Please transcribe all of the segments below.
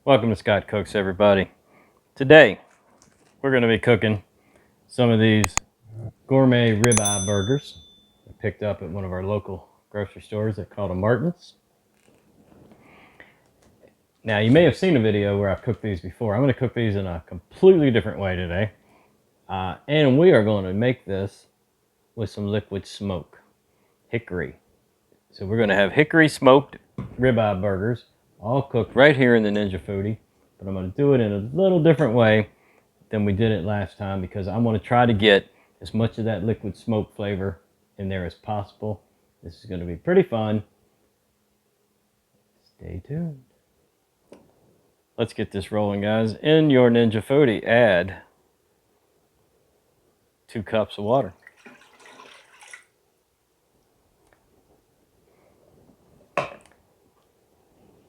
Welcome to Scott Cooks, everybody. Today, we're going to be cooking some of these gourmet ribeye burgers I picked up at one of our local grocery stores. They're called a Martin's. Now, you may have seen a video where I've cooked these before. I'm going to cook these in a completely different way today. And we are going to make this with some liquid smoke, hickory. So we're going to have hickory smoked ribeye burgers, all cooked right here in the Ninja Foodi. But I'm going to do it in a little different way than we did it last time because I want to try to get as much of that liquid smoke flavor in there as possible. This is going to be pretty fun. Stay tuned. Let's get this rolling, guys. In your Ninja Foodi, add 2 cups of water.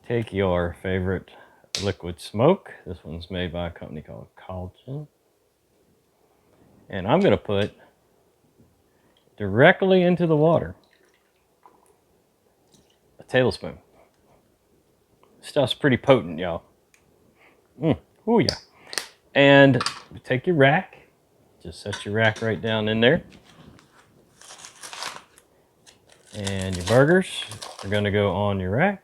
Take your favorite liquid smoke. This one's made by a company called Cajun. And I'm going to put directly into the water a tablespoon. Stuff's pretty potent, y'all. Oh yeah. And take your rack. Just set your rack right down in there. And your burgers are going to go on your rack.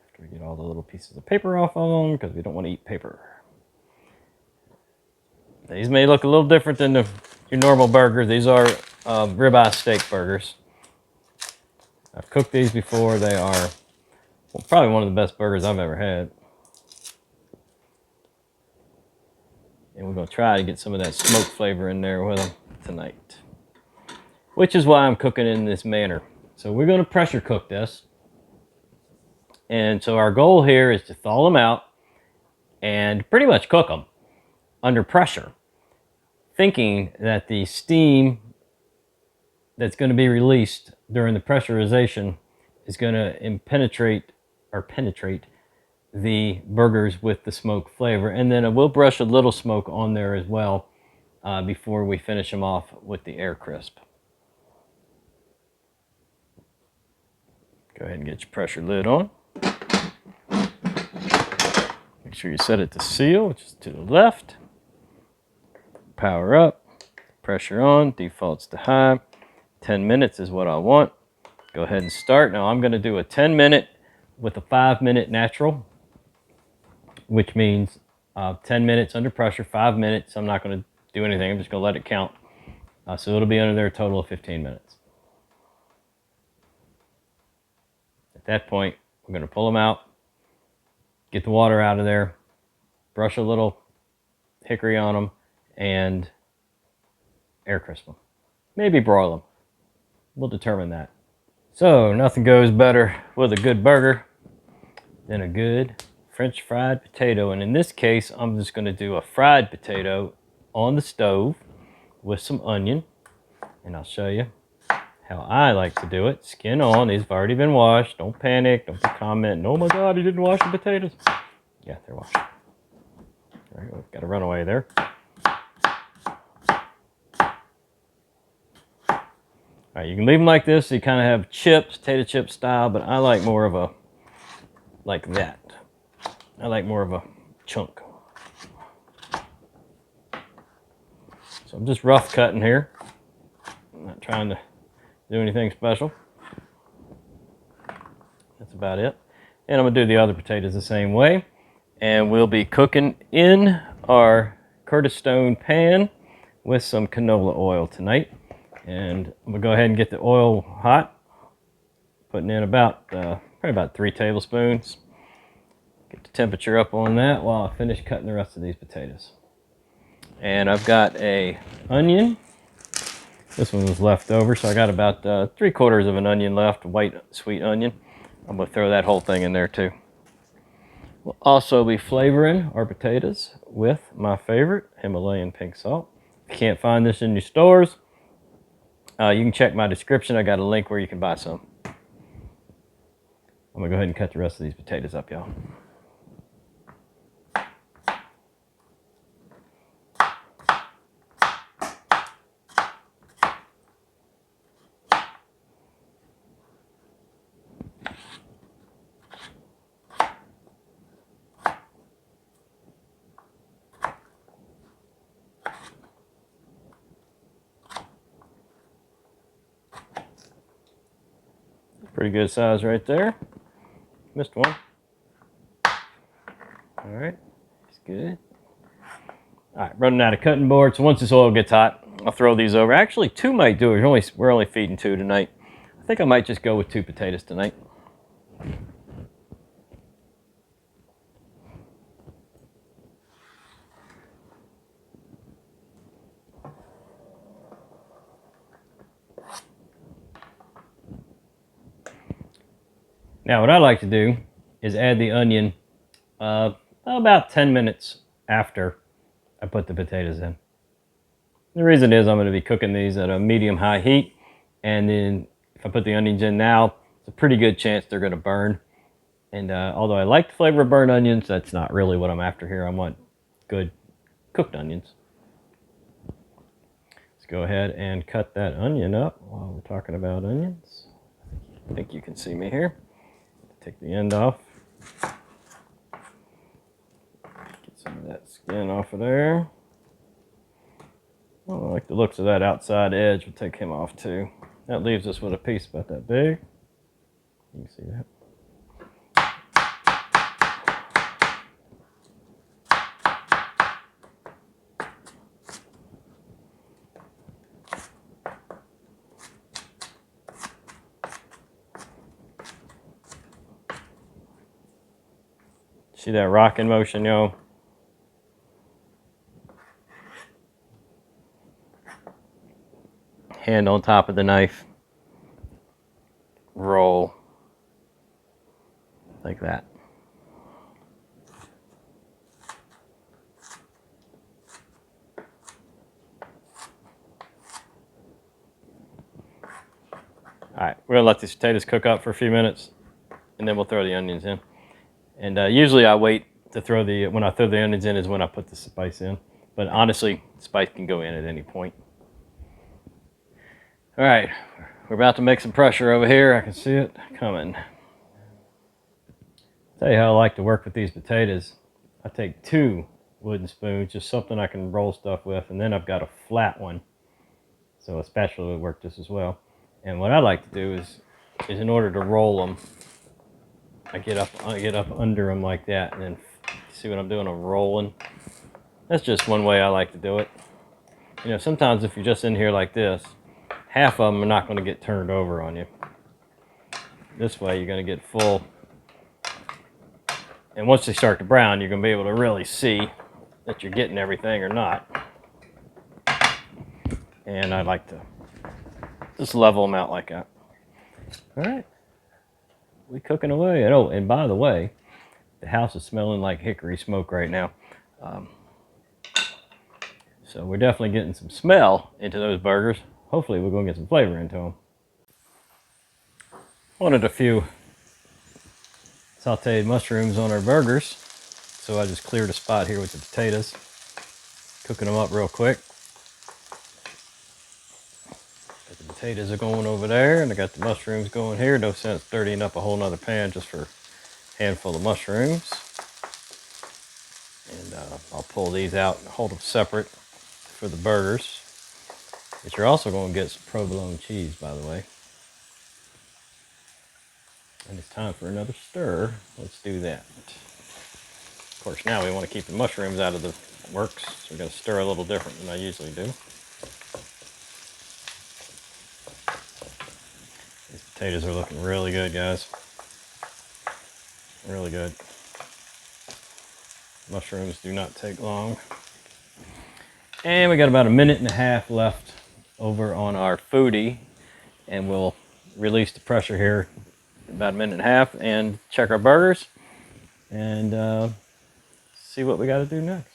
After we get all the little pieces of paper off of them, because we don't want to eat paper. These may look a little different than your normal burger. These are ribeye steak burgers. I've cooked these before. They are probably one of the best burgers I've ever had. And we're going to try to get some of that smoke flavor in there with them tonight. Which is why I'm cooking in this manner. So we're going to pressure cook this. And so our goal here is to thaw them out and pretty much cook them under pressure, thinking that the steam that's going to be released during the pressurization is going to penetrate the burgers with the smoke flavor. And then we'll brush a little smoke on there as well before we finish them off with the air crisp. Go ahead and get your pressure lid on. Make sure you set it to seal, which is to the left. Power up, pressure on, defaults to high. 10 minutes is what I want. Go ahead and start. Now I'm going to do a 10-minute with a 5-minute natural, which means 10 minutes under pressure, 5 minutes. I'm not going to do anything. I'm just going to let it count. So it'll be under there a total of 15 minutes. At that point, we're going to pull them out, get the water out of there, brush a little hickory on them, and air crisp them. Maybe broil them. We'll determine that. So nothing goes better with a good burger than a good French fried potato. And in this case, I'm just going to do a fried potato on the stove with some onion. And I'll show you how I like to do it. Skin on. These have already been washed. Don't panic. Don't comment. Oh my God, he didn't wash the potatoes. Yeah, they're washed. All right, we've got a runaway there. All right, you can leave them like this. So you kind of have chips, potato chip style, but I like more of a, like that. I like more of a chunk. So I'm just rough cutting here. I'm not trying to do anything special. That's about it. And I'm going to do the other potatoes the same way. And we'll be cooking in our Curtis Stone pan with some canola oil tonight. And I'm going to go ahead and get the oil hot. Putting in about, probably about 3 tablespoons. Get the temperature up on that while I finish cutting the rest of these potatoes. And I've got a onion. This one was left over, so I got about 3/4 of an onion left, white sweet onion. I'm going to throw that whole thing in there too. We'll also be flavoring our potatoes with my favorite Himalayan pink salt. If you can't find this in your stores, you can check my description. I got a link where you can buy some. I'm going to go ahead and cut the rest of these potatoes up, y'all. Pretty good size right there. Missed one. All right, that's good. All right, running out of cutting board. So once this oil gets hot, I'll throw these over. Actually, 2 might do it. We're only feeding 2 tonight. I think I might just go with 2 potatoes tonight. Now, what I like to do is add the onion about 10 minutes after I put the potatoes in. The reason is I'm going to be cooking these at a medium-high heat, and then if I put the onions in now, it's a pretty good chance they're going to burn. And although I like the flavor of burnt onions, that's not really what I'm after here. I want good cooked onions. Let's go ahead and cut that onion up while we're talking about onions. I think you can see me here. Take the end off. Get some of that skin off of there. Oh, I like the looks of that outside edge. We'll take him off too. That leaves us with a piece about that big. You can see that. See that rocking motion, yo? Hand on top of the knife. Roll. Like that. Alright, we're going to let these potatoes cook up for a few minutes, and then we'll throw the onions in. And usually I wait to throw when I throw the onions in is when I put the spice in. But honestly, spice can go in at any point. All right, we're about to make some pressure over here. I can see it coming. Tell you how I like to work with these potatoes. I take 2 wooden spoons, just something I can roll stuff with, and then I've got a flat one. So a spatula would work just as well. And what I like to do is in order to roll them, I get up under them like that, and then see what I'm doing? I'm rolling. That's just one way I like to do it. You know, sometimes if you're just in here like this, half of them are not going to get turned over on you. This way you're going to get full. And once they start to brown, you're going to be able to really see that you're getting everything or not. And I like to just level them out like that. All right. We cooking away. And, oh, and by the way, the house is smelling like hickory smoke right now. So we're definitely getting some smell into those burgers. Hopefully we're going to get some flavor into them. Wanted a few sauteed mushrooms on our burgers, so I just cleared a spot here with the potatoes. Cooking them up real quick. Got the potatoes are going over there, and I got the mushrooms going here. No sense dirtying up a whole nother pan just for a handful of mushrooms. And I'll pull these out and hold them separate for the burgers. But you're also going to get some provolone cheese, by the way. And it's time for another stir. Let's do that. Of course, now we want to keep the mushrooms out of the works, so we're going to stir a little different than I usually do. These potatoes are looking really good, guys. Really good. Mushrooms do not take long. And we got about 1.5 minutes left over on our Foodi, and we'll release the pressure here about 1.5 minutes and check our burgers and see what we got to do next.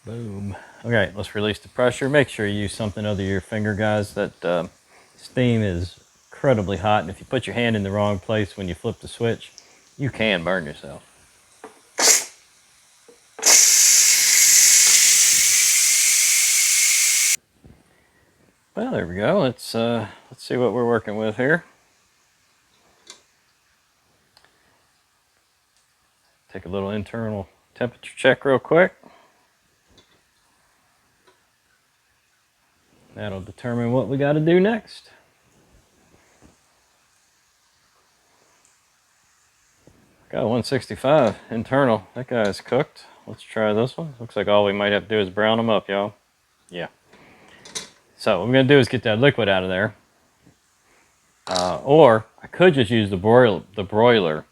Boom. Okay, let's release the pressure. Make sure you use something other than your finger, guys. That steam is incredibly hot, and if you put your hand in the wrong place when you flip the switch, you can burn yourself. Well, there we go. Let's see what we're working with here. Take a little internal temperature check real quick. That'll determine what we got to do next. Got 165 internal. That guy's cooked. Let's try this one. Looks like all we might have to do is brown them up, y'all. Yeah. So what I'm going to do is get that liquid out of there. Or I could just use the broiler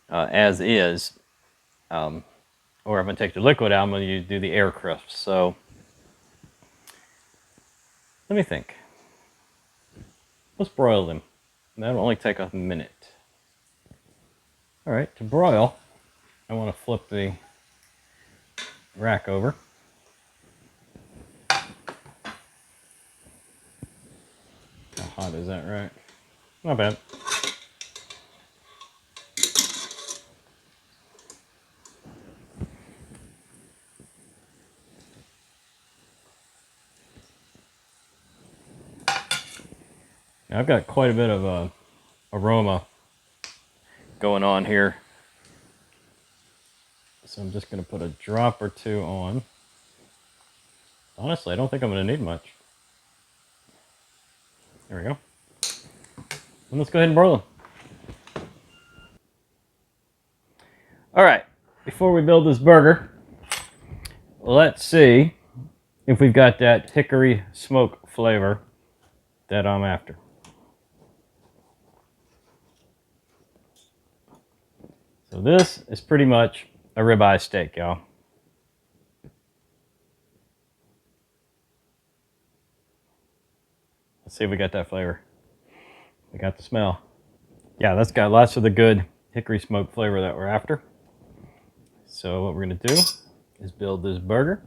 as is. Or I'm going to take the liquid out, I'm going to do the air crisps. So let me think. Let's broil them. That'll only take a minute. All right, to broil, I want to flip the rack over. How hot is that, right? Not bad. Now I've got quite a bit of aroma going on here. So I'm just going to put a drop or two on. Honestly, I don't think I'm going to need much. There we go. And let's go ahead and broil them. All right, before we build this burger, let's see if we've got that hickory smoke flavor that I'm after. So this is pretty much a ribeye steak, y'all. Let's see if we got that flavor. We got the smell. Yeah, that's got lots of the good hickory smoke flavor that we're after. So what we're gonna do is build this burger.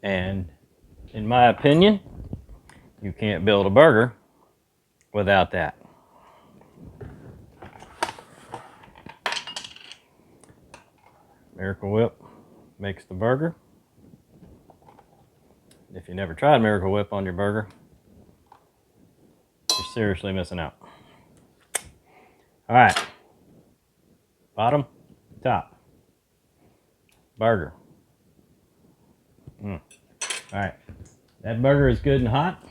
And in my opinion, you can't build a burger without that. Miracle Whip makes the burger. If you never tried Miracle Whip on your burger, you're seriously missing out. All right, bottom, top, burger. All right, that burger is good and hot.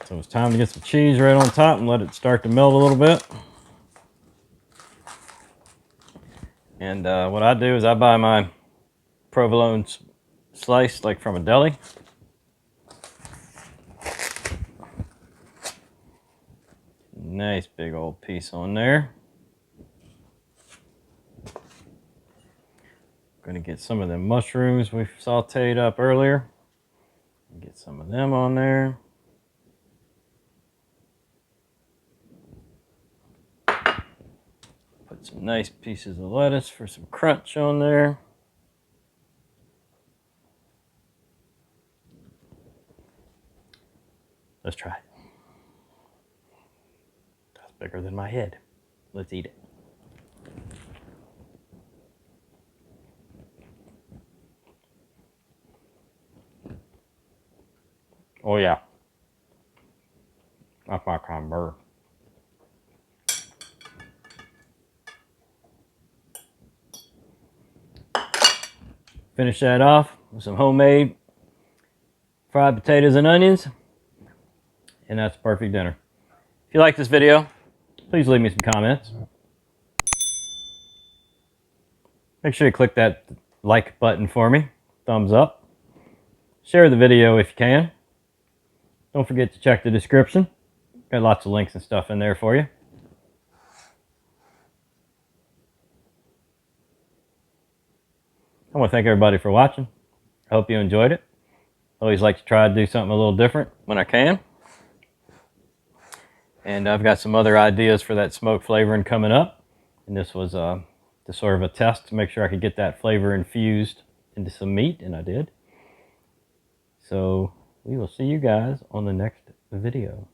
So it's time to get some cheese right on top and let it start to melt a little bit. And what I do is I buy my provolone slice like from a deli. Nice big old piece on there. Gonna get some of the mushrooms we sauteed up earlier. Get some of them on there. Put some nice pieces of lettuce for some crunch on there. Let's try it. That's bigger than my head. Let's eat it. Oh yeah. That's my kind of burger. Finish that off with some homemade fried potatoes and onions. And that's a perfect dinner. If you like this video, please leave me some comments. Make sure you click that like button for me. Thumbs up. Share the video if you can. Don't forget to check the description. Got lots of links and stuff in there for you. I want to thank everybody for watching. I hope you enjoyed it. I always like to try to do something a little different when I can. And I've got some other ideas for that smoke flavoring coming up. And this was just sort of a test to make sure I could get that flavor infused into some meat, and I did. So we will see you guys on the next video.